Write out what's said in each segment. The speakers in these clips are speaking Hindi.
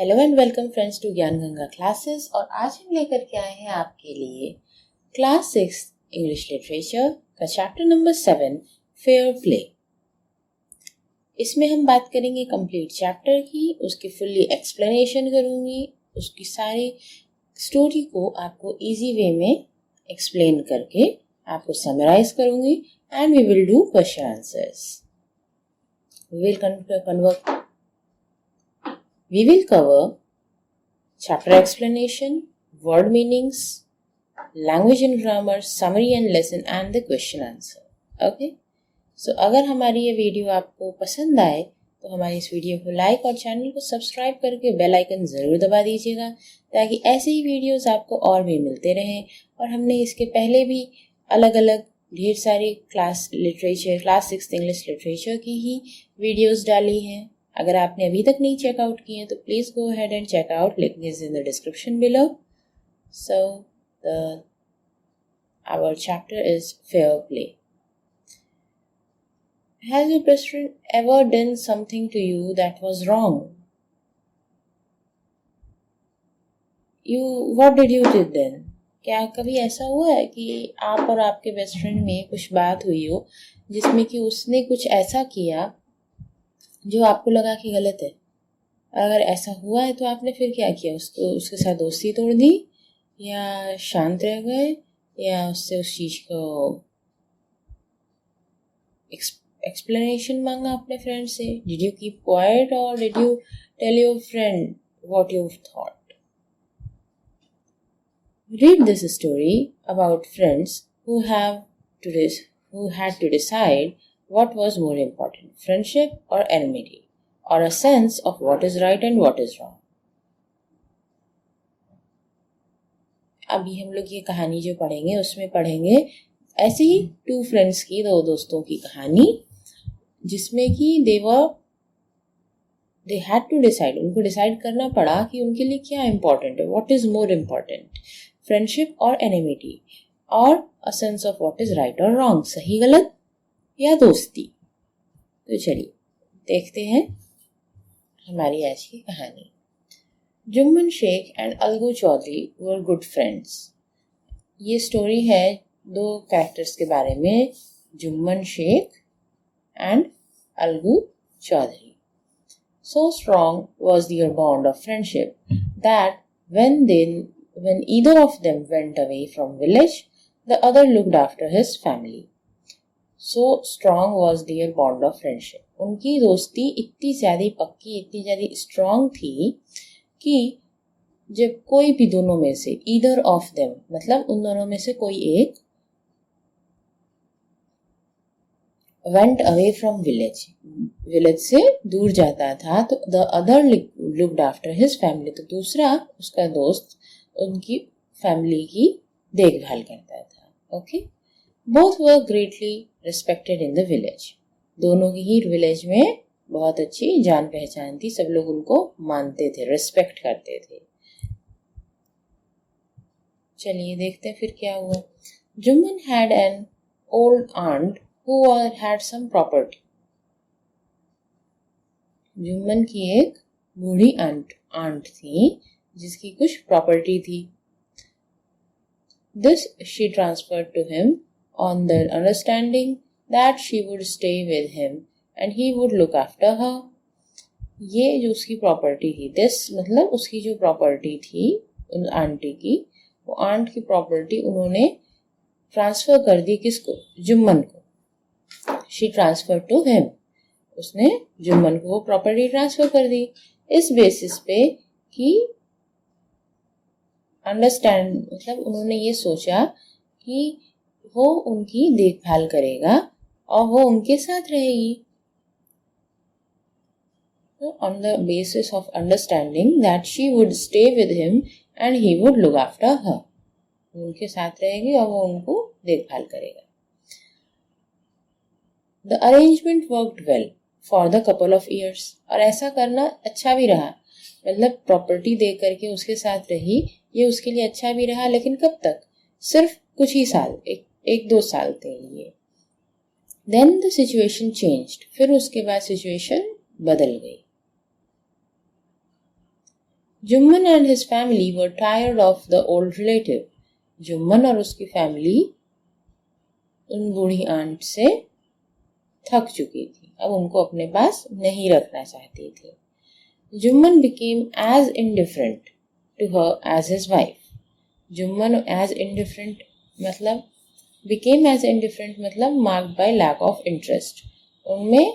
Hello and welcome friends to Gyan Ganga classes. और आज हम लेकर के आए हैं आपके लिए क्लास 6 इंग्लिश लिटरेचर का चैप्टर नंबर 7 फेयर प्ले। इसमें हम बात करेंगे कंप्लीट चैप्टर की, उसकी फुल्ली एक्सप्लेनेशन करूंगी, उसकी सारी स्टोरी को आपको इजी वे में एक्सप्लेन करके आपको समराइज करूंगी and we will do question answers. We will cover chapter explanation, word meanings, language and grammar, summary and lesson and the question answer. Okay? So अगर हमारी ये वीडियो आपको पसंद आए तो हमारी इस वीडियो को लाइक और चैनल को सब्सक्राइब करके बेल आइकन ज़रूर दबा दीजिएगा ताकि ऐसे ही वीडियोस आपको और भी मिलते रहें। और हमने इसके पहले भी अलग अलग ढेर सारी क्लास 6 इंग्लिश लिटरेचर की ही वीडियोस डाली हैं। अगर आपने अभी तक नहीं चेकआउट किए तो please go ahead and check out, link is in the description below. So our chapter is fair play. Has your best friend ever done something to you that was wrong? What did you do then? क्या कभी ऐसा हुआ है कि आप और आपके बेस्ट फ्रेंड में कुछ बात हुई हो जिसमें कि उसने कुछ ऐसा किया जो आपको लगा कि गलत है? अगर ऐसा हुआ है तो आपने फिर क्या किया? उसके साथ दोस्ती तोड़ दी, या शांत रह गए, या उससे उस चीज को एक्सप्लेनेशन मांगा अपने फ्रेंड से? डिड यू कीप क्वाइट और did you tell your friend what you thought? Read this story about friends who had to decide what was more important, friendship or enmity, or a sense of what is right and what is wrong. अभी हम लोग ये कहानी जो पढ़ेंगे उसमें पढ़ेंगे ऐसे ही 2 फ्रेंड्स की, 2 दोस्तों की कहानी, जिसमें कि दे हैड टू डिसाइड, उनको डिसाइड करना पड़ा कि उनके लिए क्या इंपॉर्टेंट है, what is more important, friendship और एनिमिटी, और a sense of what is right और रॉन्ग, सही गलत या दोस्ती। तो चलिए देखते हैं हमारी आज की कहानी। Jumman Sheikh and Algu Chaudhary were good friends. ये स्टोरी है 2 कैरेक्टर्स के बारे में, Jumman Sheikh and Algu Chaudhary. So strong was their bond of friendship that when either of them went away from village, the other looked after his family. So strong was their bond of friendship. उनकी दोस्ती इतनी ज़्यादा पक्की, इतनी ज़्यादा स्ट्रॉन्ग थी कि जब कोई भी दोनों में से, either of them मतलब उन दोनों में से कोई एक went away from village से दूर जाता था, तो the other looked after his family, तो दूसरा उसका दोस्त उनकी फैमिली की देखभाल करता था। Okay, both were greatly respected in the village. दोनों की ही विलेज में बहुत अच्छी जान पहचान थी, सब लोग उनको मानते थे, रिस्पेक्ट करते थे। चलिए देखते हैं फिर क्या हुआ। Jumman had an old aunt who had some property. Jumman की एक बूढ़ी आंट थी जिसकी कुछ प्रॉपर्टी थी। This she transferred to him on the understanding that she would stay with him and he would look after her. ये जो उसकी प्रॉपर्टी थी, this मतलब उसकी जो प्रॉपर्टी थी उन आंटी की, वो आंट की प्रॉपर्टी उन्होंने ट्रांसफर कर दी किसको? जुम्मन को। She transferred to him. उसने जुम्मन को वो प्रॉपर्टी ट्रांसफर कर दी इस बेसिस पे कि अंडरस्टैंड मतलब उन्होंने ये सोचा कि वो उनकी देखभाल करेगा और वो उनके साथ रहेगी। तो on the basis of understanding that she would stay with him and he would look after her. उनके साथ रहेगी और वो उनको देखभाल करेगा। The arrangement worked well for the couple of years. और ऐसा करना अच्छा भी रहा, मतलब प्रॉपर्टी दे करके उसके साथ रही, ये उसके लिए अच्छा भी रहा, लेकिन कब तक? सिर्फ कुछ ही साल, 1-2 साल थे ये। Then the situation changed. फिर उसके बाद सिचुएशन बदल गई। Jumman and his family were tired of the old relative. Jumman और उसकी फैमिली उन बूढ़ी आंट से थक चुकी थी, अब उनको अपने पास नहीं रखना चाहती थी. Jumman became as indifferent to her as his wife. Jumman as indifferent मतलब became as indifferent मतलब marked by lack of interest. उनमें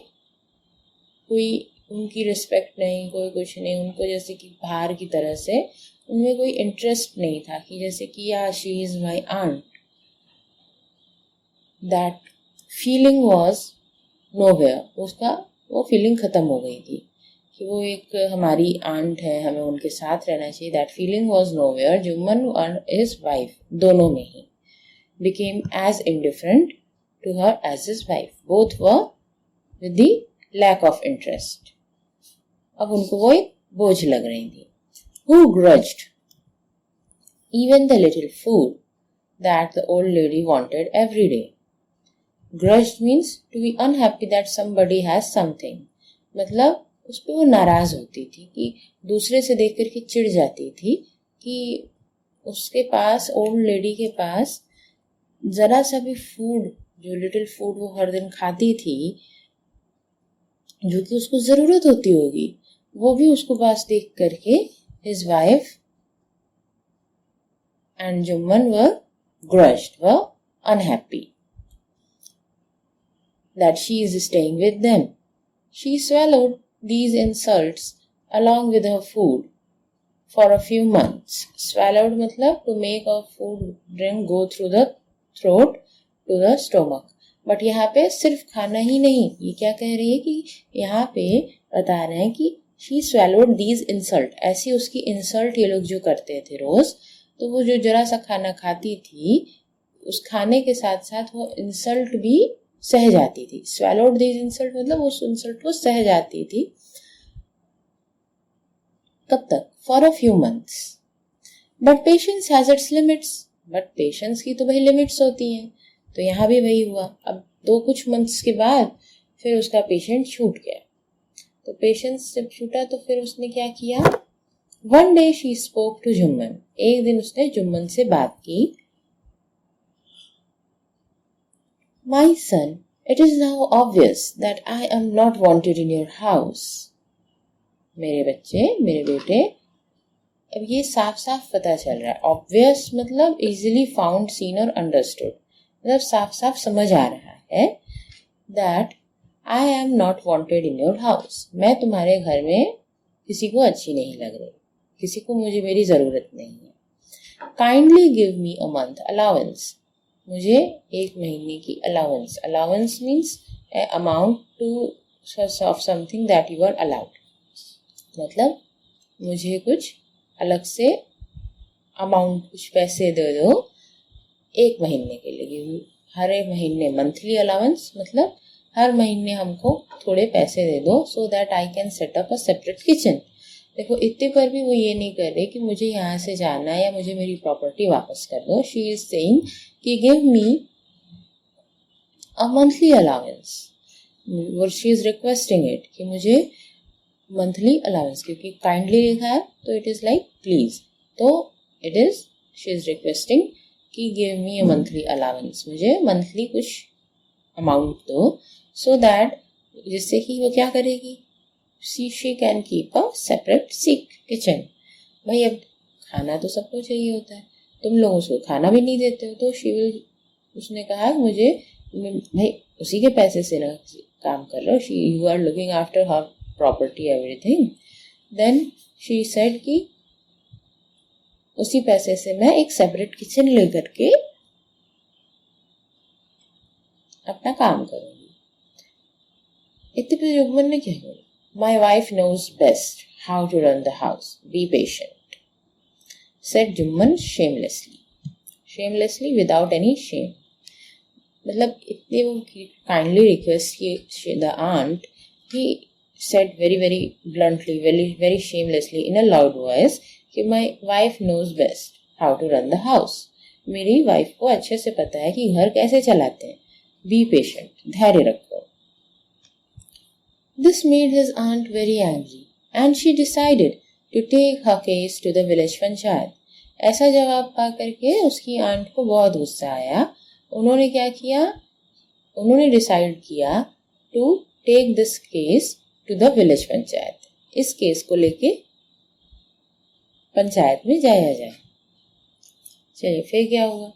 कोई उनकी रिस्पेक्ट नहीं, कोई कुछ नहीं, उनको जैसे कि बाहर की तरह से उनमें कोई इंटरेस्ट नहीं था कि जैसे कि या she is my aunt. That feeling was nowhere. उसका वो फीलिंग खत्म हो गई थी कि वो एक हमारी आंट है, हमें उनके साथ रहना चाहिए. That feeling was nowhere. Jumman और हिज वाइफ दोनों में ही became as indifferent to her as his wife. Both were with the lack of interest. अब उनको वो एक बोझ लग रही थी. Who grudged even the little food that the old lady wanted every day? Grudged means to be unhappy that somebody has something. मतलब उस पर वो नाराज होती थी कि दूसरे से देख करके चिढ़ जाती थी कि उसके पास, ओल्ड लेडी के पास जरा सा भी फूड, जो लिटिल फूड वो हर दिन खाती थी, जो कि उसको जरूरत होती होगी, वो भी उसको पास देख करके his wife and Jumman were grudged, were unhappy that she is staying with them. She swallowed these insults along with her food for a few months. Swallowed मतलब to make a food drink go through the throat to the stomach. But यहाँ पे सिर्फ खाना ही नहीं, ये क्या कह रही है कि यहाँ पे बता रहे हैं कि she swallowed these insult. ऐसी उसकी इंसल्ट ये लोग जो करते थे रोज, तो वो जो जरा सा खाना खाती थी, उस खाने के साथ साथ वो इंसल्ट भी सह जाती थी. swallowed these insult मतलब उस इंसल्ट को सह जाती थी. कब तक? for a few months. but patience has its limits. But patience की तो भाई लिमिट्स होती हैं. तो यहाँ भी वही हुआ. अब कुछ मंथ्स के बाद फिर उसका पेशेंट छूट गया. तो पेशेंस जब छूटा तो फिर उसने क्या किया? One day she spoke to Jumman. एक दिन उसने जुम्मन से बात की. My son, it is now obvious that I am not wanted in your house. मेरे बच्चे, मेरे बेटे, अब ये साफ साफ पता चल रहा है. ऑब्वियस मतलब इजीली फाउंड, सीन और अंडरस्टूड. मतलब साफ साफ समझ आ रहा है that I am not wanted in your house. मैं तुम्हारे घर में किसी को अच्छी नहीं लग रही, किसी को मुझे मेरी जरूरत नहीं है. Kindly give me a month allowance. मुझे एक महीने की allowance. Allowance means amount to of something that you are allowed. मतलब मुझे कुछ अलग से अमाउंट, कुछ पैसे दे दो एक महीने के लिए. हर एक महीने मंथली अलाउंस मतलब हर महीने हमको थोड़े पैसे दे दो, so that I can set up a separate kitchen. देखो इतने पर भी वो ये नहीं कर रहे कि मुझे यहाँ से जाना है या मुझे मेरी प्रॉपर्टी वापस कर दो. शी इज सेइंग कि give me a monthly allowance. और शी इज रिक्वेस्टिंग इट कि मुझे मंथली अलाउंस, क्योंकि काइंडली लिखा है तो इट इज लाइक प्लीज. तो it is, she is requesting कि give me a monthly allowance. मुझे मंथली कुछ अमाउंट दो, सो दैट जिससे कि वो क्या करेगी, she can keep a separate sick kitchen. भाई अब खाना तो सबको चाहिए होता है, तुम लोग उसको खाना भी नहीं देते हो. तो शी विल, उसने कहा मुझे, भाई उसी के पैसे से ना काम कर लो. She, you are looking after her property everything. Then she said कि उसी पैसे से मैं एक सेपरेट किचन लेकर के अपना काम करूंगी. इतने पे जुम्मन ने क्या बोला? My wife knows best how to run the house, be patient, said Jumman shamelessly. Shamelessly without any shame. मतलब इतने वो काइंडली रिक्वेस्ट की the aunt, he said very very bluntly, very very shamelessly in a loud voice कि my wife knows best how to run the house. मेरी वाइफ को अच्छे से पता है कि घर कैसे चलाते हैं. Be patient, धैर्य रखो. This made his aunt very angry and she decided to take her case to the village panchayat. ऐसा जवाब पा करके उसकी आंट को बहुत गुस्सा आया। उन्होंने क्या किया, उन्होंने डिसाइड किया to take this case to the village panchayat, इस केस को लेके पंचायत में जाया जाए। चलिए फिर क्या हुआ।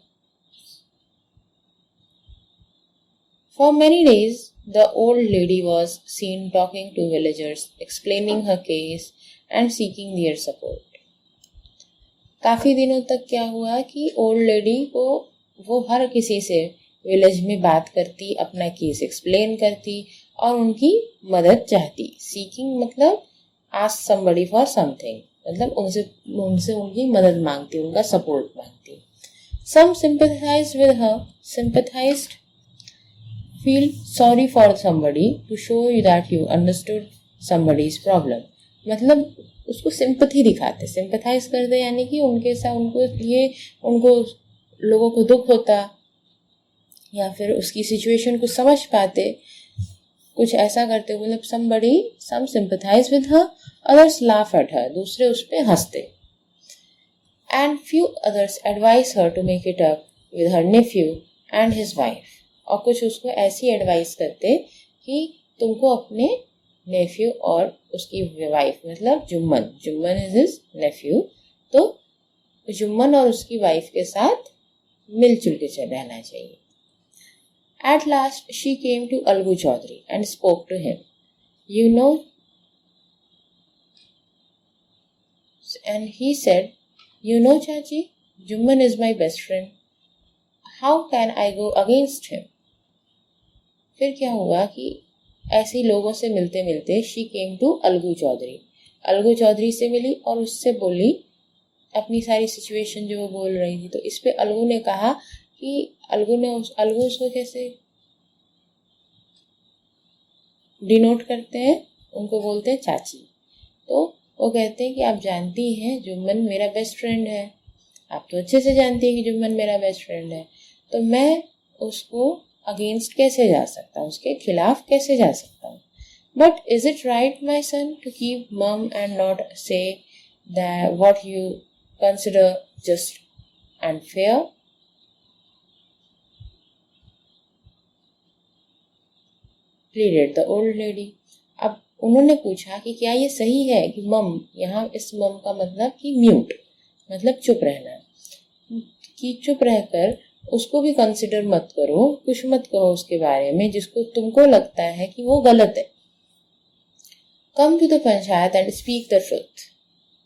For many days the old lady was seen talking to villagers, explaining her case and seeking their support। काफी दिनों तक क्या हुआ कि ओल्ड लेडी को वो हर किसी से विलेज में बात करती, अपना केस एक्सप्लेन करती और उनकी मदद चाहती। सीकिंग मतलब आस्क समबडी फॉर समथिंग, मतलब उनसे उनकी मदद मांगती, उनका सपोर्ट मांगती। Some sympathized with her, sympathized feel sorry for somebody to show you that you understood somebody's problem, मतलब उसको सिंपैथी दिखाते, सिंपैथाइज करते, यानी कि उनके साथ उनको लोगों को दुख होता या फिर उसकी सिचुएशन को समझ पाते, कुछ ऐसा करते, मतलब some sympathize with her, others laugh at her, दूसरे उस पे हंसते। And few others advise her to make it up with her nephew and his wife, और कुछ उसको ऐसी एडवाइस करते कि तुमको अपने नेफ्यू और उसकी वाइफ, मतलब जुम्मन इज हिज नेफ्यू, तो जुम्मन और उसकी वाइफ के साथ मिलजुल के रहना चाहिए। At last she came to Algu Chaudhary and spoke to him, and he said, Chachi, Jumman is my best friend. How can I go against him? फिर क्या हुआ कि ऐसे लोगों से मिलते मिलते she came to Algu Chaudhary से मिली और उससे बोली अपनी सारी सिचुएशन जो वो बोल रही थी। तो इस पे अलगू ने कहा कि अलगू उसको कैसे डिनोट करते हैं, उनको बोलते हैं चाची। तो वो कहते हैं कि आप जानती हैं जुम्मन मेरा बेस्ट फ्रेंड है, आप तो अच्छे से जानती हैं कि जुम्मन मेरा बेस्ट फ्रेंड है, तो मैं उसको अगेंस्ट कैसे जा सकता हूँ, उसके खिलाफ कैसे जा सकता हूँ। But is it right my son to keep mum and not say that what you consider just and fair. Pleaded the old lady. अब उन्होंने पूछा कि क्या ये सही है कि मम, यहाँ इस मम का मतलब कि म्यूट, मतलब चुप रहना, कि चुप रहकर उसको भी कंसिडर मत करो, कुछ मत कहो उसके बारे में जिसको तुमको लगता है कि वो गलत है। Come to the panchayat and speak the truth.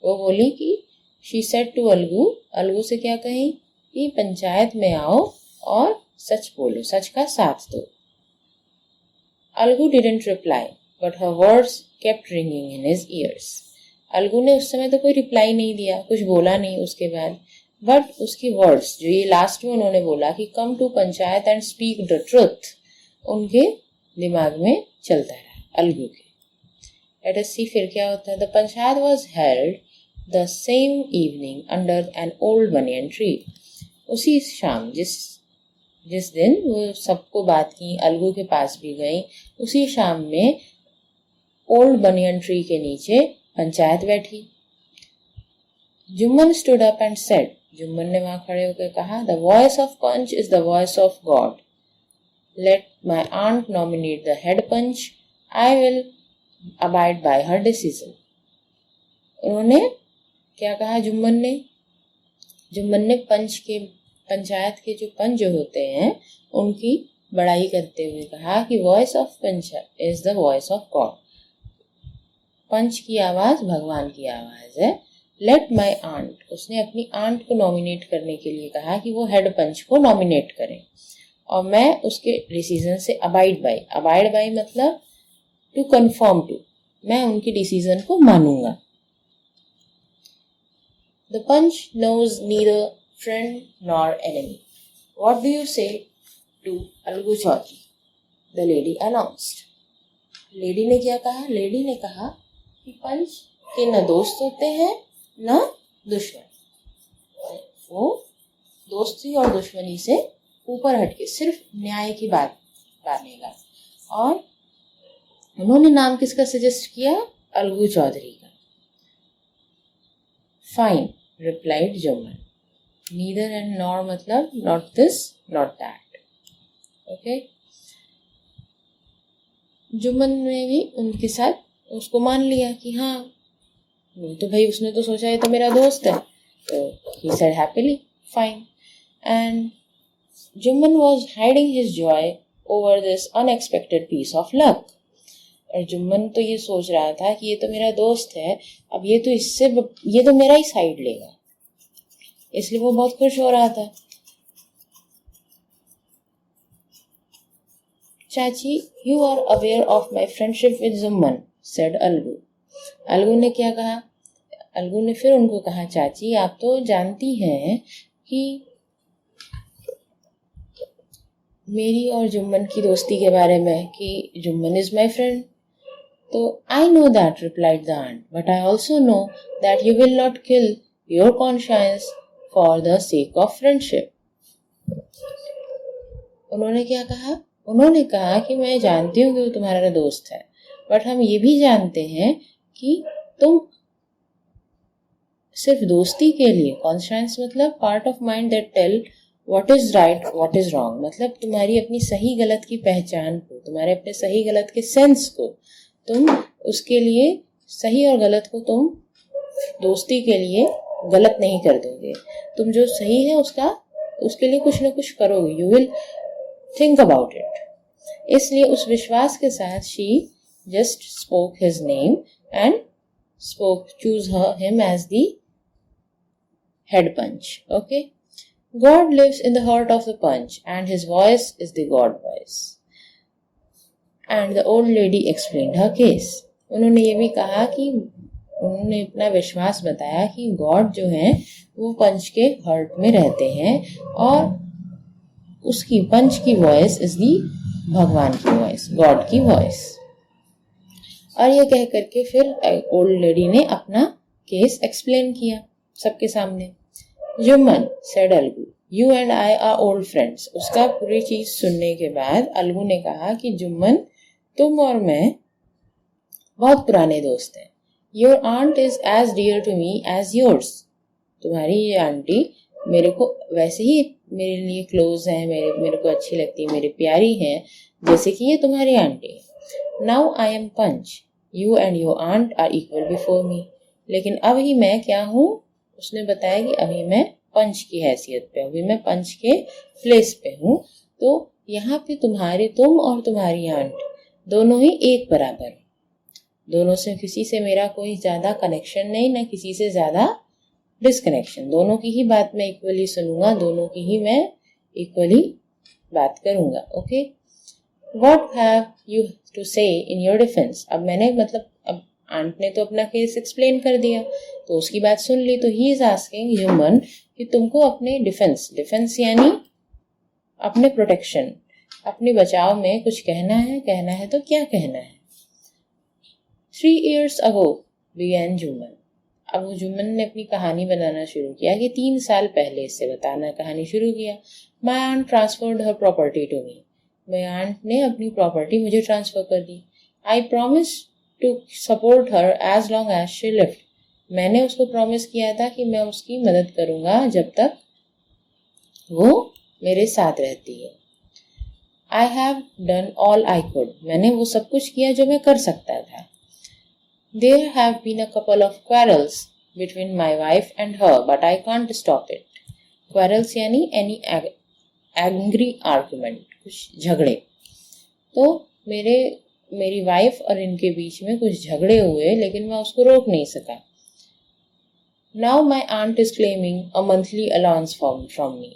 वो बोली कि शी सेड टू अलगू से क्या कही कि पंचायत में आओ और सच बोलो, सच का साथ दो। Algu didn't reply but her words kept ringing in his years. Algu ने उस समय तो कोई रिप्लाई नहीं दिया, कुछ बोला नहीं उसके बाद, बट उसकी वर्ड्स जो ये लास्ट में उन्होंने बोला कि come to panchayat and speak the truth, उनके दिमाग में चलता रहा अलगू के। लेट अस सी फिर क्या होता है। The panchayat was held the same evening under an old banyan tree. उसी शाम जिस दिन वो सबको बात की, अलगू के पास भी गई, उसी शाम में ओल्ड बनियन ट्री के नीचे पंचायत बैठी। Jumman stood up and said, Jumman ने वहां खड़े होकर कहा, the voice of panch is the voice of God, let my aunt nominate the head panch, I will abide by her decision. उन्होंने क्या कहा, जुम्मन ने पंचायत के जो पंच होते हैं उनकी बड़ाई करते हुए कहा कि voice of panch is the voice of God, पंच की आवाज भगवान की आवाज है। लेट माई आंट, उसने अपनी आंट को नॉमिनेट करने के लिए कहा कि वो हेड पंच को नॉमिनेट करें और मैं उसके डिसीजन से अबाइड बाय मतलब टू कंफर्म टू, मैं उनकी डिसीजन को मानूंगा। The panch knows neither friend nor enemy, what do you say to Algu Chaudhary, the lady announced. Lady ने क्या कहा, लेडी ने कहा कि पंच के न दोस्त होते हैं न दुश्मन, वो दोस्ती और दुश्मनी से ऊपर हटके सिर्फ न्याय की बात मानेगा। और उन्होंने नाम किसका सजेस्ट किया, अलगू चौधरी का। Fine, replied Jummन. Neither and nor मतलब not this, not that. Okay? Jumman ने भी उनके साथ उसको मान लिया कि हाँ, तो भाई उसने तो सोचा है तो मेरा दोस्त है, तो he said happily, fine. And Jummon was hiding his joy over this unexpected piece of luck. और जुम्मन तो ये सोच रहा था कि ये तो मेरा दोस्त है, अब ये तो मेरा ही साइड लेगा, इसलिए वो बहुत खुश हो रहा था. चाची, you are aware of my friendship with Jummon, said Algu. Algu ने क्या कहा? अलगू ने फिर उनको कहा, चाची आप तो जानती हैं कि मेरी और जुम्मन की दोस्ती के बारे में कि जुम्मन is my friend. तो I know that, replied the aunt, but I also know that you will not kill your conscience for the sake of friendship. उन्होंने क्या कहा? उन्होंने कहा कि मैं जानती हूँ कि वो तुम्हारा दोस्त है, बट हम ये भी जानते हैं कि तुम सिर्फ दोस्ती के लिए, कॉन्शियंस मतलब part of mind that tell what is right what is wrong, मतलब तुम्हारी अपनी सही गलत की पहचान को, तुम्हारे अपने सही गलत के सेंस को, तुम उसके लिए सही और गलत को तुम दोस्ती के लिए गलत नहीं कर दोगे, तुम जो सही है उसके लिए कुछ ना कुछ करोगे, you will think about it. इसलिए उस विश्वास के साथ she just spoke his name and choose him as the head panch. Okay, God lives in the heart of the punch and his voice is the God voice. And the old lady explained her case. उन्होंने ये भी कहा कि उन्होंने अपना विश्वास बताया कि गॉड जो है वो पंच के हर्ट में रहते हैं और उसकी पंच की वॉइस इज दी भगवान की वॉइस, गॉड की वॉइस. और ये कह करके फिर ओल्ड लेडी ने अपना केस एक्सप्लेन किया सबके सामने. Jumman, said Algu, you and I are old friends. उसका पूरी चीज सुनने के बाद अलगू ने कहा कि जुम्मन, तुम और मैं बहुत पुराने दोस्त हैं. Your aunt is as dear to me as yours. तुम्हारी ये आंटी मेरे को वैसे ही मेरे लिए क्लोज है, मेरे को अच्छी लगती है, मेरी प्यारी है, जैसे कि ये तुम्हारी aunty. Now I am Punch. You and your aunt are equal before me. लेकिन अभी मैं क्या हूँ? उसने बताया कि अभी मैं पंच की हैसियत पे हूँ, अभी मैं पंच के प्लेस पे हूँ. तो यहाँ पे तुम और तुम्हारी आंट दोनों ही एक बराबर, दोनों से किसी से मेरा कोई ज्यादा कनेक्शन नहीं, ना किसी से ज्यादा डिसकनेक्शन. दोनों की ही बात मैं इक्वली सुनूंगा, दोनों की ही मैं इक्वली बात करूंगा. Okay, what have you to say in your defence. अब मैंने मतलब अब आंट ने तो अपना केस एक्सप्लेन कर दिया, तो उसकी बात सुन ली, तो ही इज आस्किंग जुम्मन कि तुमको अपने डिफेंस यानी अपने प्रोटेक्शन, अपने बचाव में कुछ कहना है तो क्या कहना है. 3 years ago began जुम्मन. अब वो जुम्मन ने अपनी कहानी बनाना शुरू किया कि 3 साल पहले इससे बताना कहानी शुरू किया. My aunt transferred her property to me. मेरी आंट ने अपनी प्रॉपर्टी मुझे ट्रांसफर कर दी. I promise to support her as long as she lived. मैंने उसको प्रॉमिस किया था कि मैं उसकी मदद करूंगा जब तक वो मेरे साथ रहती है. I have done all I could. मैंने वो सब कुछ किया जो मैं कर सकता था. There have been a couple of quarrels between my wife and her but I can't stop it. Quarrels यानी एनी एंग्री आर्गुमेंट, कुछ झगड़े. तो मेरी वाइफ और इनके बीच में कुछ झगड़े हुए, लेकिन मैं उसको रोक नहीं सका. Now my aunt is claiming a monthly allowance from me.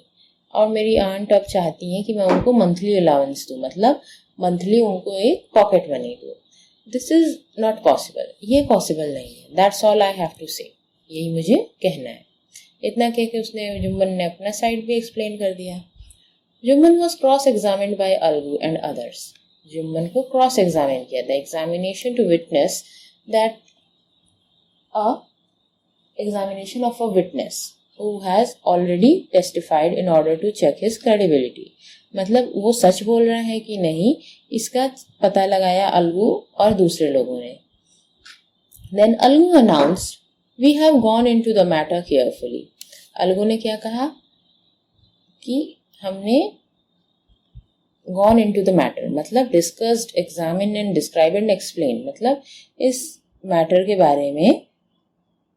और मेरी आंट अब चाहती है कि मैं उनको मंथली अलाउंस दूँ, मतलब मंथली उनको एक पॉकेट मनी दूँ. This is not possible. ये पॉसिबल नहीं है. That's all I have to say. यही मुझे कहना है. इतना कह के जुम्मन ने अपना साइड भी एक्सप्लेन कर दिया. Jumman was cross examined by Algu and others. Jumman को क्रॉस एग्जामिन किया. The examination to witness that examination of a witness who has already testified in order to check his credibility. मतलब वो सच बोल रहा है कि नहीं, इसका पता लगाया अलगू और दूसरे लोगों ने. Then Algu announced we have gone in to the matter carefully. Algu ने क्या कहा कि हमने gone in to the matter मतलब discussed, examine and describe and explain, मतलब इस मैटर के बारे में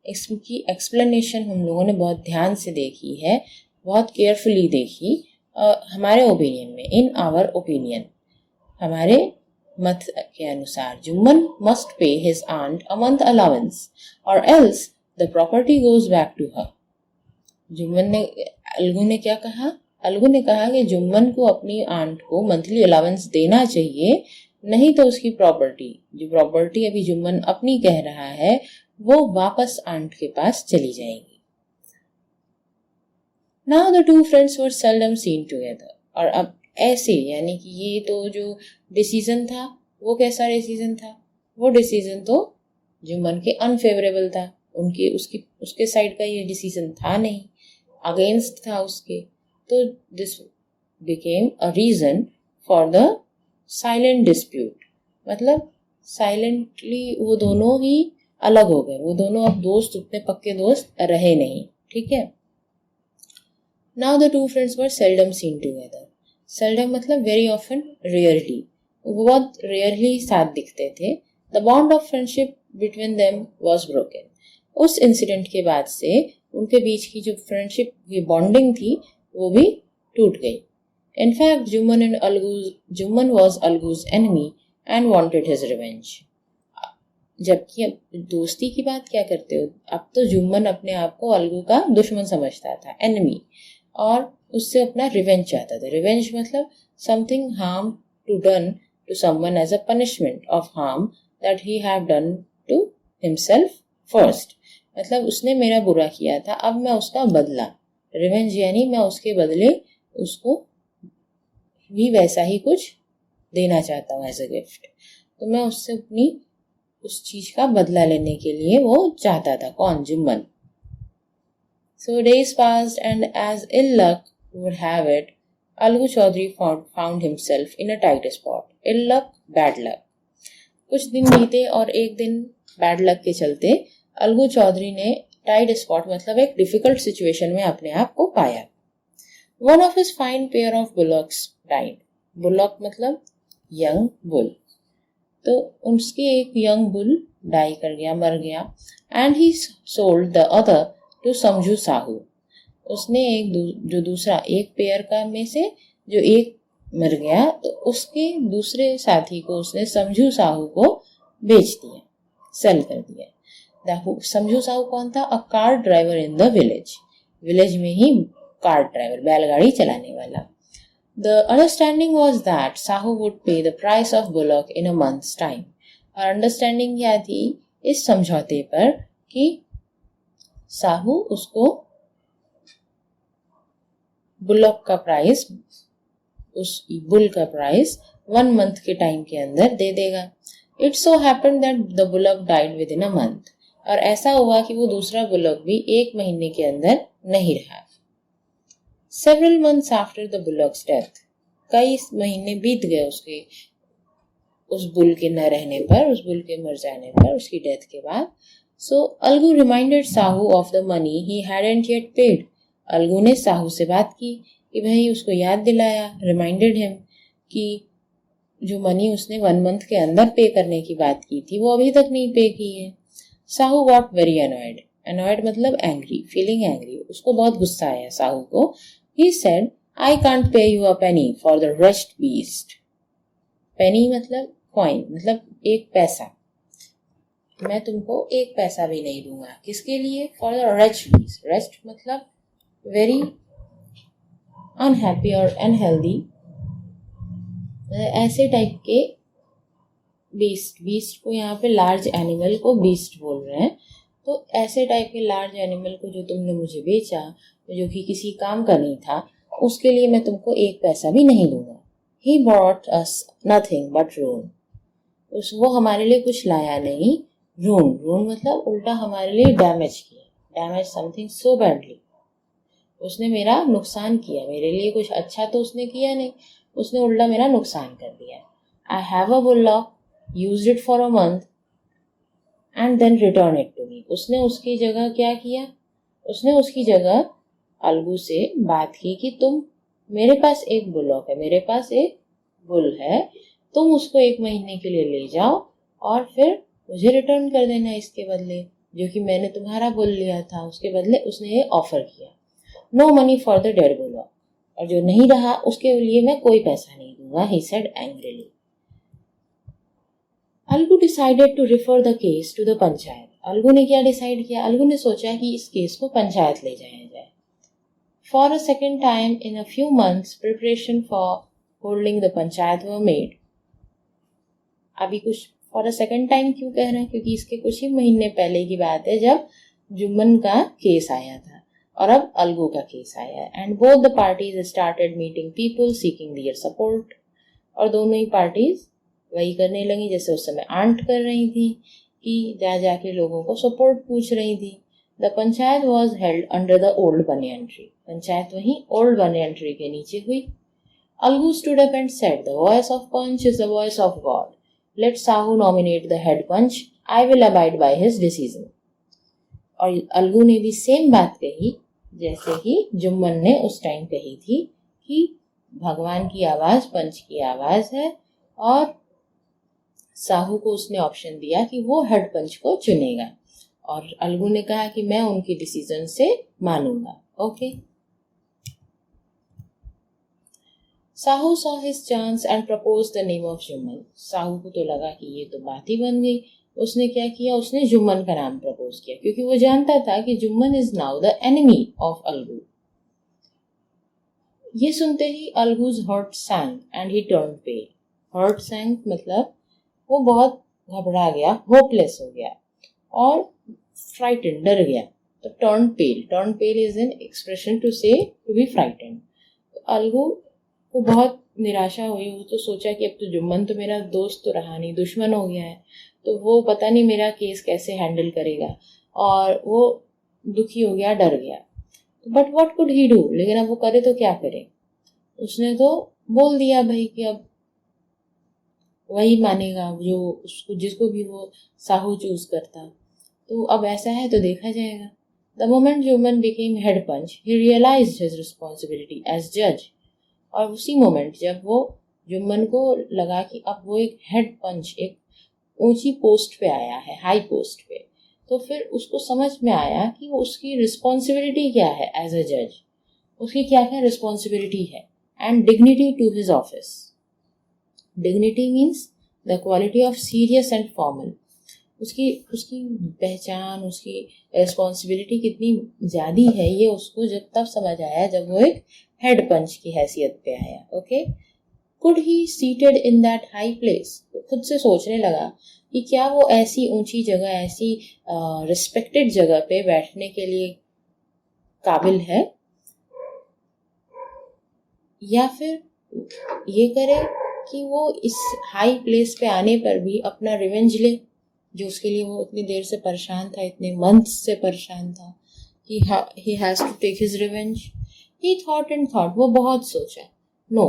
इसकी एक्सप्लेनेशन हम लोगों ने बहुत ध्यान से देखी है, बहुत केयरफुली देखी। हमारे ओपिनियन में, इन आवर ओपिनियन, हमारे मत के अनुसार, Jumman must pay his aunt a month allowance और else the property goes back to her. Algu ने क्या कहा? अलगू ने कहा कि जुम्मन को अपनी आंट को मंथली अलाउंस देना चाहिए, नहीं तो उसकी प्रॉपर्टी, जो प्रॉपर्टी अभी जुम्मन अपनी कह रहा है, वो वापस आंट के पास चली जाएगी। Now the two friends were seldom seen together। और अब ऐसे, यानी कि ये तो जो डिसीजन था वो कैसा डिसीजन था? वो डिसीजन तो जुम्मन के अनफेवरेबल था, उसके साइड का ये डिसीजन था नहीं, अगेंस्ट था उसके। तो this became a reason for the silent dispute, मतलब साइलेंटली वो दोनों ही अलग हो गए, वो दोनों अब दोस्त, उतने पक्के दोस्त रहे नहीं। ठीक है। Now the two friends were seldom seen together। seldom मतलब very often, rarely, वो बहुत rarely साथ दिखते थे। The bond of friendship between them was broken। उस इंसिडेंट के बाद से उनके बीच की जो फ्रेंडशिप की बॉन्डिंग थी वो भी टूट गई। In fact, Jumman was Algu's enemy and wanted his revenge। जबकि अब दोस्ती की बात क्या करते हो, अब तो जुम्मन अपने आप को अलगू का दुश्मन समझता था, एनिमी, और उससे अपना रिवेंज चाहता था। रिवेंज मतलब something harm to done to someone as a punishment of harm that he have done to himself first, मतलब उसने मेरा बुरा किया था, अब मैं उसका बदला, रिवेंज यानी मैं उसके बदले उसको भी वैसा ही कुछ देना चाहता हूँ एज अ गिफ्ट। तो मैं उससे अपनी उस चीज का बदला लेने के लिए वो चाहता था। कौन? Jumman. So days passed and as ill luck would have it, Algu Chaudhary found himself in a tight spot। Ill luck, bad luck। कुछ दिन बीते और एक दिन बैड लक के चलते अलगू चौधरी ने टाइट स्पॉट मतलब एक डिफिकल्ट सिचुएशन में अपने आप को पाया। One of his fine pair of bullocks died। Bullock मतलब यंग बुल, तो उसके एक यंग बुल डाई कर गया, मर गया। And he sold the other to Samjhu Sahu. उसने जो दूसरा एक पेयर का में से जो एक मर गया, तो उसके दूसरे साथी को उसने समझू साहू को बेच दिया, सेल कर दिया। समझू साहू कौन था? A car driver in the village. Village में ही कार ड्राइवर, बैलगाड़ी चलाने वाला। The understanding was that Sahu would pay the price of bullock in a month's time। और अंडरस्टैंडिंग क्या थी इस समझौते पर कि साहू उसको बुलॉक का प्राइस, उस बुल का प्राइस 1 मंथ के टाइम के अंदर दे देगा। It so happened that the bullock died with in a month. और ऐसा हुआ कि वो दूसरा बुलॉक भी 1 महीने के अंदर नहीं रहा। Several months after the bullock's death, कई महीने बीत गए उसके उस बुल के न रहने पर, उस बुल के मर जाने पर, उसकी डेथ के बाद। So Algu reminded Sahu of the money he hadn't yet paid। Algu ने साहू से बात की कि भाई उसको याद दिलाया, रिमाइंडेड हिम कि जो मनी उसने 1 मंथ के अंदर पे करने की बात की थी वो अभी तक नहीं पे की है। Sahu got very annoyed. Annoyed मतलब एंग्री, फीलिंग एंग्री, उसको बहुत गुस्सा आया साहू को। He said, I can't pay you a penny for the wretched beast। penny मतलब coin, मतलब 1 पैसा, मैं तुमको 1 पैसा भी नहीं दूंगा। किसके लिए? For the wretched beast। wretched मतलब very unhappy और unhealthy, ऐसे टाइप के बीस्ट। बीस्ट को यहाँ पे लार्ज एनिमल को बीस्ट बोल रहे हैं। तो ऐसे टाइप के लार्ज एनिमल को जो तुमने मुझे बेचा, जो कि किसी काम का नहीं था, उसके लिए मैं तुमको 1 पैसा भी नहीं दूंगा। He brought us nothing but ruin। वो हमारे लिए कुछ लाया नहीं। ruin, ruin मतलब उल्टा हमारे लिए डैमेज किया। Damage something so badly. उसने मेरा नुकसान किया, मेरे लिए कुछ अच्छा तो उसने किया नहीं, उसने उल्टा मेरा नुकसान कर दिया। I have a bullock, used it for a month and then return it to me। दूंगी। उसने उसकी जगह क्या किया, उसने उसकी जगह अलगू से बात की कि तुम, मेरे पास एक बुलॉक है, मेरे पास एक बुल है, तुम उसको 1 महीने के लिए ले जाओ और फिर मुझे रिटर्न कर देना इसके बदले, जो कि मैंने तुम्हारा बुल लिया था उसके बदले उसने ये ऑफर किया। No money for the dead bullock, और जो नहीं रहा उसके लिए मैं कोई पैसा नहीं दूंगा, he said angrily. Algu decided to refer the case to the panchayat. Algu ने क्या डिसाइड किया, अलगू ने सोचा कि इस केस को पंचायत ले जाया जाए। For a second time in a few months preparation for holding the panchayat were made. अभी कुछ फॉर अ सेकेंड टाइम क्यों कह रहे हैं, क्योंकि इसके कुछ ही महीने पहले की बात है जब जुम्मन का केस आया था और अब अलगू का केस आया है। And both the parties started meeting people seeking their support. और दोनों ही पार्टीज वही करने लगी जैसे उस समय आंट कर रही थी, कि जा जाके लोगों को सपोर्ट पूछ रही थी। The panchayat was held under the old banyan tree. Panchayat वही ओल्ड बनियन ट्री के नीचे हुई। Algu stood up and said, the voice of panch is the voice of God, let Sahu nominate the head panch, I will abide by his decision. और अलगू ने भी सेम बात कही जैसे कि जुम्मन ने उस टाइम कही थी कि भगवान की आवाज पंच की आवाज है, और साहू को उसने ऑप्शन दिया कि वो हेड पंच को चुनेगा, और अलगू ने कहा कि मैं उनकी डिसीजन से मानूंगा। Okay. Sahu saw his chance and propose the name of Jumman. Sahu को तो लगा कि ये तो बात ही बन गई। उसने क्या किया, उसने जुम्मन का नाम प्रपोज किया, क्योंकि वो जानता था कि Jumman is now the enemy of Algu. ये सुनते ही Algu's heart sank and he turned pale. Heart sank मतलब वो बहुत घबरा गया, होपलेस हो गया और फ्राइटेंड, डर गया। तो turn pale is an expression to say to be frightened. तो अलगू को बहुत निराशा हुई। वो तो सोचा कि अब तो जुम्मन तो मेरा दोस्त तो रहा नहीं, दुश्मन हो गया है, तो वो पता नहीं मेरा केस कैसे हैंडल करेगा, और वो दुखी हो गया, डर गया। But what could he do, लेकिन अब वो करे तो क्या करे। उसने तो बोल दिया भाई कि अब वही मानेगा जो उसको, जिसको भी वो साहू चूज करता। तो अब ऐसा है तो देखा जाएगा। The moment Jumman became head panch he realised his responsibility as जज। और उसी मोमेंट जब वो जुम्मन को लगा कि अब वो एक हेड पंच, एक ऊंची पोस्ट पे आया है, हाई पोस्ट पे, तो फिर उसको समझ में आया कि वो उसकी रिस्पॉन्सिबिलिटी क्या है एज अ जज, उसकी क्या क्या रिस्पॉन्सिबिलिटी है, and dignity to his office. Dignity means the quality of serious and formal. उसकी उसकी पहचान, उसकी रिस्पॉन्सिबिलिटी कितनी ज़्यादा है, ये उसको जब तब समझ आया जब वो एक हेड पंच की हैसियत पे आया। Okay. Could he seated in that high place, खुद से सोचने लगा कि क्या वो ऐसी ऊंची जगह, ऐसी रिस्पेक्टेड जगह पे बैठने के लिए काबिल है, या फिर ये करे कि वो इस हाई प्लेस पे आने पर भी अपना रिवेंज ले, जो उसके लिए वो इतनी देर से परेशान था, इतने मंथ्स से परेशान था, कि he has to take his revenge. He thought and thought, वो बहुत सोचा। नो,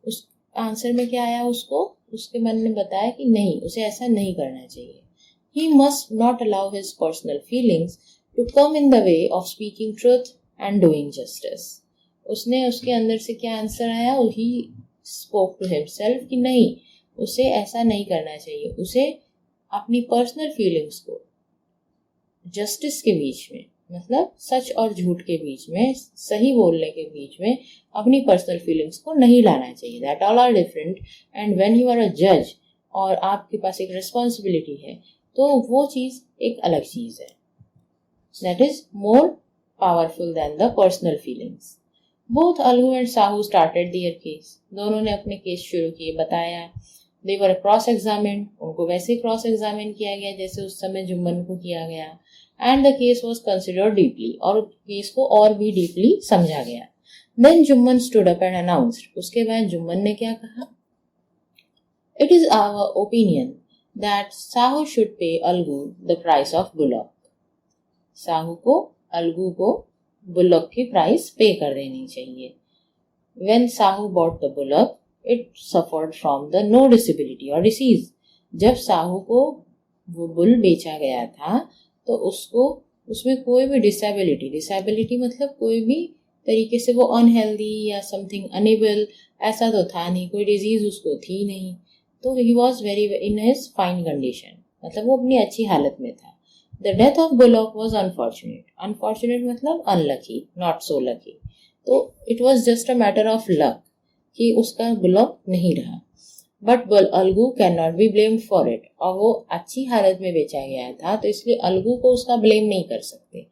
उस आंसर में क्या आया, उसको उसके मन ने बताया कि नहीं, उसे ऐसा नहीं करना चाहिए। He must not allow his personal feelings to come in the way of speaking truth and doing justice. उसने, उसके अंदर से क्या आंसर आया, he spoke to himself कि नहीं, उसे ऐसा नहीं करना चाहिए। उसे अपनी पर्सनल फीलिंग्स को जस्टिस के बीच में, मतलब सच और झूठ के बीच में, सही बोलने के बीच में अपनी पर्सनल फीलिंग्स को नहीं लाना चाहिए। That all are different, and when you are a जज और आपके पास एक रिस्पॉन्सिबिलिटी है, तो वो चीज़ एक अलग चीज़ है। That is more powerful than the personal feelings. Both Algu and Sahu started there case. दोनों ने अपने केस शुरू किए, बताया। दे वर क्रॉस एग्जामिन, उनको वैसे क्रॉस एग्जामिन किया गया जैसे उस समय जुम्मन को किया गया। And the case was considered deeply, और केस को और भी डीपली समझा गया। Then Jumman stood up and announced, उसके बाद जुम्मन ने क्या कहा, it is our opinion that Sahu should pay Algu the price of bullock. Sahu को, अलगू को बुलॉक की प्राइस पे कर देनी चाहिए। When Sahu bought the bullock, it suffered from the no disability or disease. जब साहू को वो बुल बेचा गया था तो उसको उसमें कोई भी डिसेबिलिटी मतलब कोई भी तरीके से वो अनहेल्दी या समथिंग अनेबल ऐसा तो था नहीं, कोई डिजीज उसको थी नहीं, तो he was very in his fine condition, मतलब वो अपनी अच्छी हालत में था. The death of bullock was unfortunate मतलब अनलकी, नॉट सो लकी. तो it was just a matter of luck कि उसका बुलॉक नहीं रहा. But Algu can not be blamed for it, और वो अच्छी हालत में बेचा गया था तो इसलिए अलगू को उसका ब्लेम नहीं कर सकते.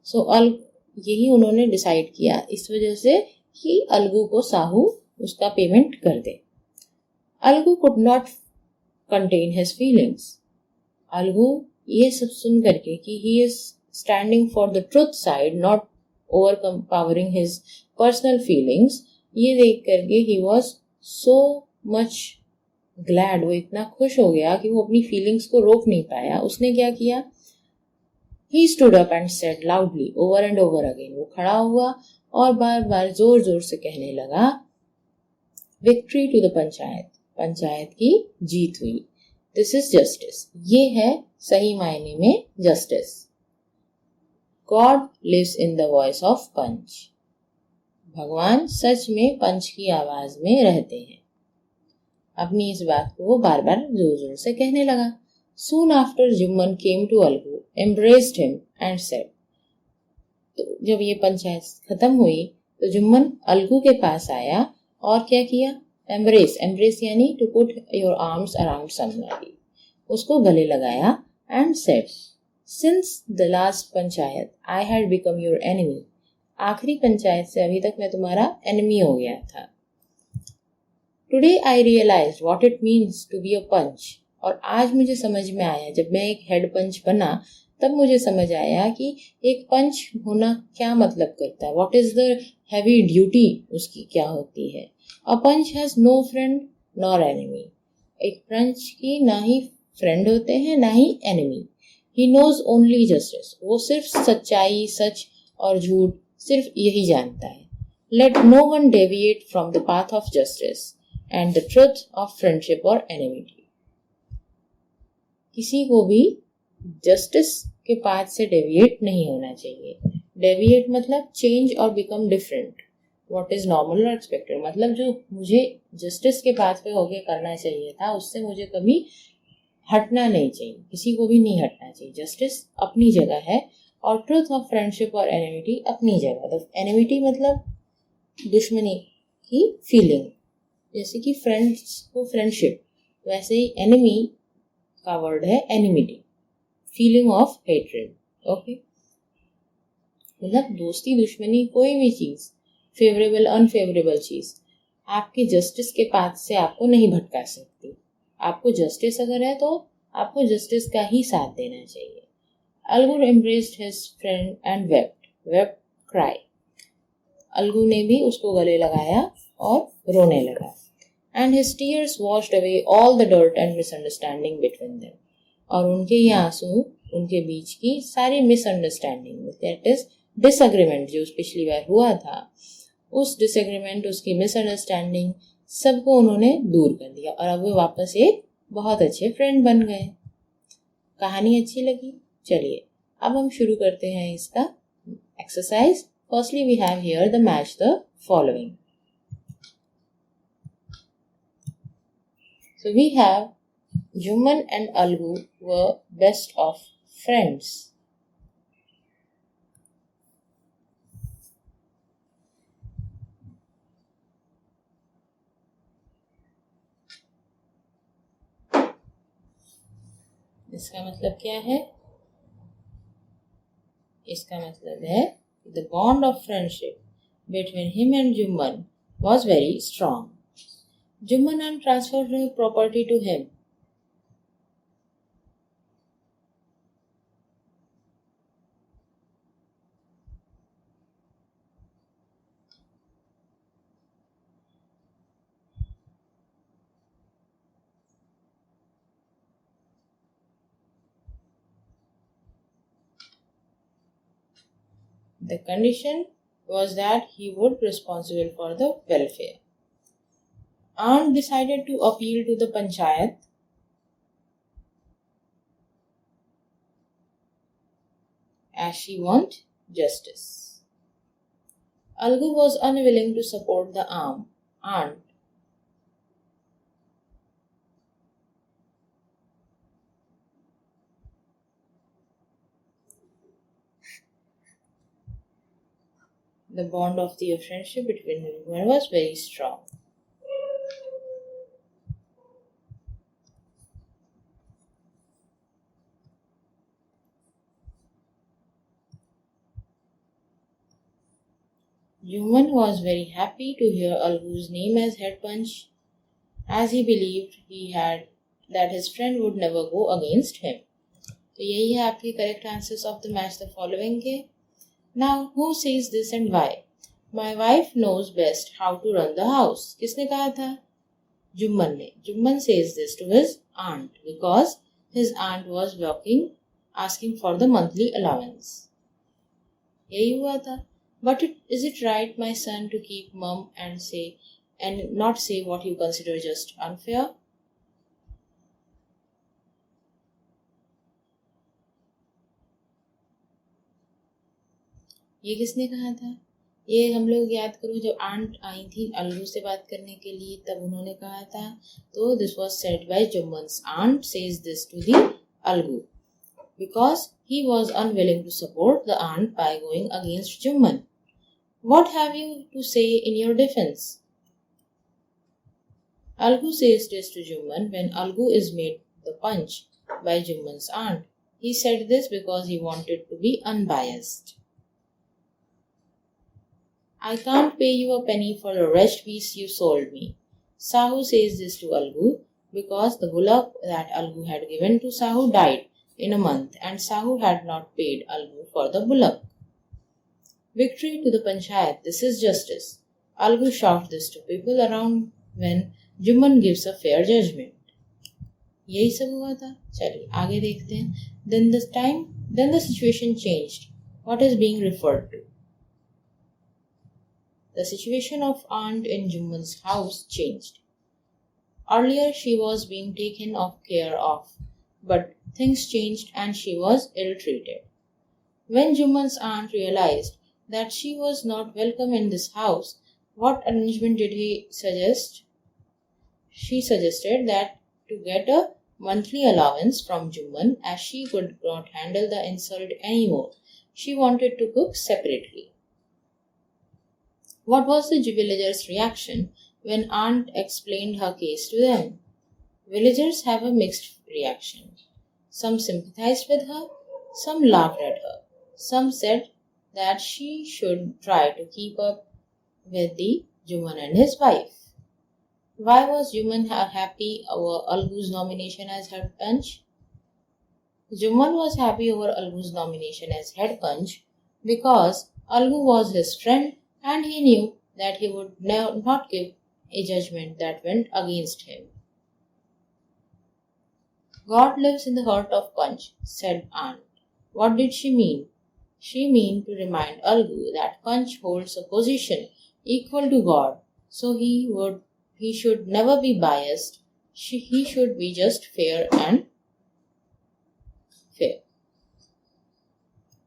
सो यही उन्होंने डिसाइड किया इस वजह से कि अलगू को साहू उसका पेमेंट कर दे. Algu could not contain his feelings. Algu ये सब सुन करके कि he is standing for the truth side, not overpowering his personal feelings, ये देख करके he was so much glad, वो इतना खुश हो गया कि वो अपनी फीलिंग्स को रोक नहीं पाया. उसने क्या किया, he stood up and said loudly over and over again, वो खड़ा हुआ और बार बार जोर जोर से कहने लगा, victory to the panchayat, panchayat की जीत हुई. दिस इज जस्टिस, ये है सही मायने में justice. God lives in the voice of panch, भगवान सच में पंच की आवाज में रहते हैं. अपनी इस बात को वो बार बार जोर जोर से कहने लगा. Soon after Jumman came to Algu, embraced him and said, तो जब ये पंचायत खत्म हुई तो जुम्मन अलगू के पास आया और क्या किया, एम्ब्रेस यानी to put your arms around somebody, उसको गले लगाया and said, since the last panchayat I had become your enemy, आखिरी पंचायत से अभी तक मैं तुम्हारा एनिमी हो गया था. Today I realized what it means to be a panch, और आज मुझे समझ में आया, जब मैं एक हेड पंच बना तब मुझे समझ आया कि एक पंच होना क्या मतलब करता है, what is the heavy duty उसकी क्या होती है. A panch has no friend nor enemy, एक पंच की ना ही फ्रेंड होते हैं ना ही enemy. He knows only justice, वो सिर्फ सच्चाई, सच और झूठ सिर्फ यही जानता है. Let no one deviate from the path of justice and the truth of friendship और एनिमिटी. किसी को भी जस्टिस के पाथ से डेविएट नहीं होना चाहिए. डेविएट मतलब चेंज और become different. What is normal और एक्सपेक्टेड मतलब जो मुझे जस्टिस के पाथ पे होके करना चाहिए था उससे मुझे कभी हटना नहीं चाहिए, किसी को भी नहीं हटना चाहिए. जस्टिस अपनी जगह है और ट्रुथ ऑफ फ्रेंडशिप और एनिमिटी अपनी जगह. तो एनिमिटी मतलब दुश्मनी की फीलिंग, जैसे कि फ्रेंड्स को फ्रेंडशिप, वैसे ही एनिमी का वर्ड है enmity, feeling of hatred. Okay, मतलब दोस्ती दुश्मनी कोई भी चीज, फेवरेबल अनफेवरेबल चीज आपके जस्टिस के पाथ से आपको नहीं भटका सकती. आपको जस्टिस अगर है तो आपको जस्टिस का ही साथ देना चाहिए. Algu embraced his friend and wept cry, Algu ने भी उसको गले लगाया और रोने लगा. And his tears washed away all the dirt and misunderstanding between them. और उनके ये आंसू उनके बीच की सारी मिसअंडरस्टैंडिंग, दैट इज डिसएग्रीमेंट जो पिछली बार हुआ था, उस डिसएग्रीमेंट, उसकी मिसअंडरस्टैंडिंग सबको उन्होंने दूर कर दिया और अब वो वापस एक बहुत अच्छे फ्रेंड बन गए. कहानी अच्छी लगी? चलिए अब हम शुरू करते हैं इसका exercise. Firstly we have here the match the following. So we have Jumman and Algu were best of friends. इसका मतलब क्या है? इसका मतलब है the bond of friendship between him and Jumman was very strong. Jumman had transferred her property to him. The condition was that he would be responsible for the welfare. Aunt decided to appeal to the panchayat as she wanted justice. Algu was unwilling to support the aunt. The bond of the friendship between them was very strong. Juman was very happy to hear Algu's name as head punch, as he believed he had that his friend would never go against him. तो यही है आपके correct answers of the match the following के. Now who says this and why? My wife knows best how to run the house. किसने कहा था? जुम्मन ने. Jumman says this to his aunt because his aunt was working asking for the monthly allowance. यही हुआ था. But is it right, my son, to keep mum and not say what you consider just unfair? ये किसने कहा था? ये हम लोग याद करो जब आंट आई थी अलगू से बात करने के लिए तब उन्होंने कहा था. तो this was said by Juman's aunt says this to the Algu because he was unwilling to support the aunt by going against Juman. What have you to say in your defense? Algu says this to Juman when Algu is made the punch by Juman's aunt. He said this because he wanted to be unbiased. I can't pay you a penny for the wretched beast you sold me. Sahu says this to Algu because the bullock that Algu had given to Sahu died in a month and Sahu had not paid Algu for the bullock. Victory to the panchayat, this is justice. Algu shouts this to people around when Juman gives a fair judgment. यही सब हुआ था. चलिए आगे देखते हैं. Then the situation changed. What is being referred to? The situation of aunt in Juman's house changed. Earlier she was being taken care of, but things changed and she was ill-treated. When Juman's aunt realized that she was not welcome in this house, what arrangement did he suggest? She suggested that to get a monthly allowance from Juman as she could not handle the insult anymore, she wanted to cook separately. What was the villagers' reaction when aunt explained her case to them? Villagers have a mixed reaction. Some sympathized with her, some laughed at her, some said that she should try to keep up with the Juman and his wife. Why was Juman happy over Algu's nomination as head punch? Juman was happy over Algu's nomination as head punch because Algu was his friend and he knew that he would not give a judgment that went against him. God lives in the heart of Punch, said aunt. What did she mean? She meant to remind Algu that Punch holds a position equal to God, so he should never be biased. He should be just fair and fair.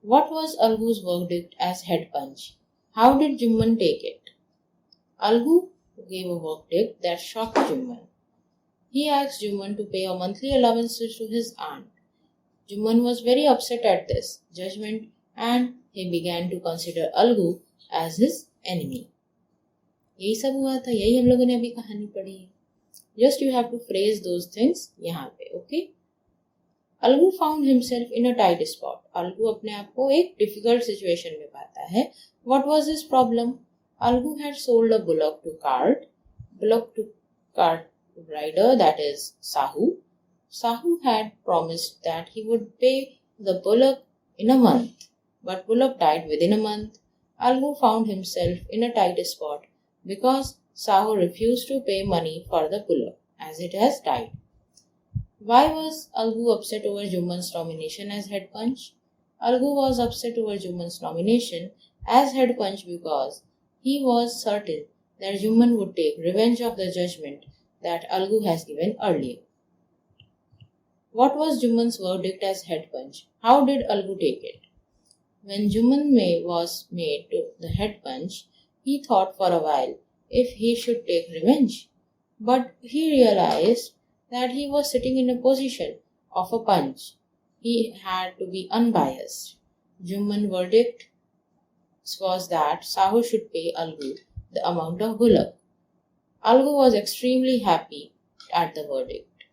What was Algu's verdict as head punch? How did Juman take it? Algu gave a verdict that shocked Juman. He asked Juman to pay a monthly allowances to his aunt. Juman was very upset at this judgment and he began to consider Algu as his enemy. यही सब हुआ था. यही हम लोगों ने अभी कहानी पढ़ी है. Just you have to phrase those things यहाँ पे. Okay? Algu found himself in a tight spot. Algu अपने आप को एक difficult situation में पाता है. What was his problem? Algu had sold a bullock to cart rider, that is Sahu. Sahu had promised that he would pay the bullock in a month, but bullock died within a month. Algu found himself in a tight spot because Sahu refused to pay money for the bullock as it has died. Why was Algu upset over Juman's nomination as head punch? Algu was upset over Juman's nomination as head punch because he was certain that Juman would take revenge of the judgment that Algu has given earlier. What was Juman's verdict as head punch? How did Algu take it? When Juman was made to the head punch, he thought for a while if he should take revenge. But he realized that he was sitting in a position of a punch. He had to be unbiased. Juman's verdict was that Sahu should pay Algu the amount of gulak. Algu was extremely happy at the verdict.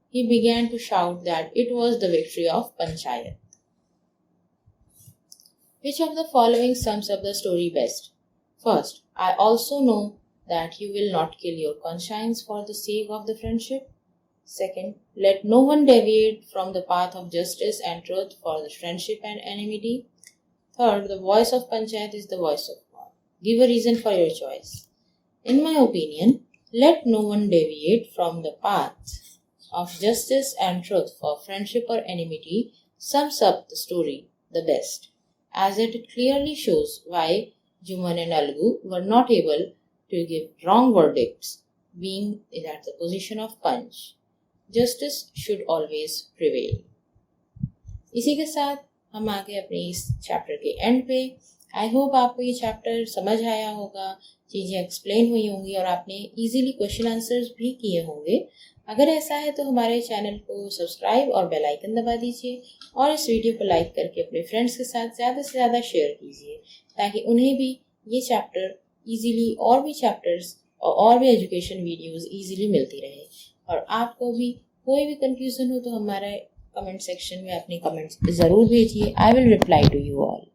He began to shout that it was the victory of Panchayat. Which of the following sums up the story best? First, I also know that you will not kill your conscience for the sake of the friendship. Second, let no one deviate from the path of justice and truth for the friendship and enmity. Third, the voice of Panchayat is the voice of God. Give a reason for your choice. In my opinion, let no one deviate from the path of justice and truth for friendship or enmity sums up the story the best, as it clearly shows why Juman and Algu were not able to give wrong verdicts, being at the position of punch. Justice should always prevail. इसी के साथ हम आ गए अपने इस चैप्टर के एंड पे। आई होप आपको ये चैप्टर समझ आया होगा, चीज़ें एक्सप्लेन हुई होंगी और आपने इजीली क्वेश्चन आंसर्स भी किए होंगे। अगर ऐसा है तो हमारे चैनल को सब्सक्राइब और बेल आइकन दबा दीजिए और इस वीडियो को लाइक करके अपने फ्रेंड्स के साथ ज़्यादा से ज़्यादा शेयर कीजिए ताकि उन्हें भी ये चैप्टर इजीली और भी चैप्टर्स और भी एजुकेशन वीडियोस इजीली मिलती रहे। और आपको भी कोई भी कंफ्यूजन हो तो हमारे कमेंट सेक्शन में अपने कमेंट्स ज़रूर भेजिए। I will reply to you all.